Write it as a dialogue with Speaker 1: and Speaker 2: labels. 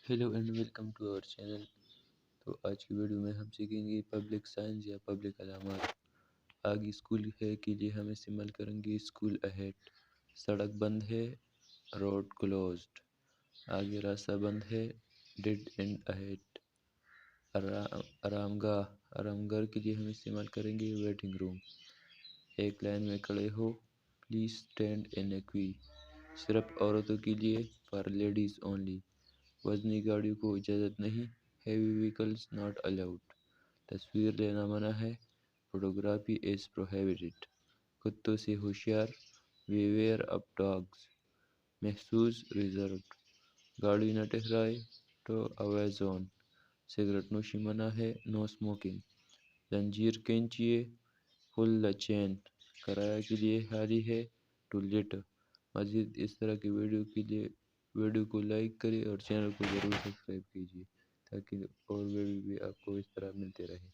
Speaker 1: Hello and welcome to our channel. تو آج کی ویڈیو میں ہم سیکھیں گے پبلک سائنس یا پبلک علامات۔ آگے اسکول ہے کے لیے ہم استعمال کریں گے اسکول اہیڈ۔ سڑک بند ہے، روڈ کلوزڈ۔ آگے راستہ بند ہے، ڈیڈ اینڈ اہیڈ۔ آرام گاہ کے لیے ہم استعمال کریں گے ویٹنگ روم۔ ایک لائن میں کھڑے ہو، پلیز اسٹینڈ ان اے کیو۔ صرف عورتوں کے لیے، فار لیڈیز اونلی۔ وزنی گاڑیوں کو اجازت نہیں، ہیوی وہیکلز ناٹ الاؤڈ۔ تصویر لینا منع ہے، فوٹوگرافی از پروہیبٹڈ۔ کتوں سے ہوشیار، بیویئر آف ڈاگز۔ محفوظ، ریزروڈ۔ گاڑی نہ ٹکرائے، ٹو اوے زون۔ سگریٹ نوشی منع ہے، نو اسموکنگ۔ زنجیر کھینچیے، پل دی چین۔ کرایہ کے لیے خالی ہے، ٹو لیٹ۔ مزید اس طرح کی ویڈیو کے لیے ویڈیو کو لائک کریں اور چینل کو ضرور سبسکرائب کیجیے تاکہ اور ویڈیو بھی آپ کو اس طرح ملتے رہے۔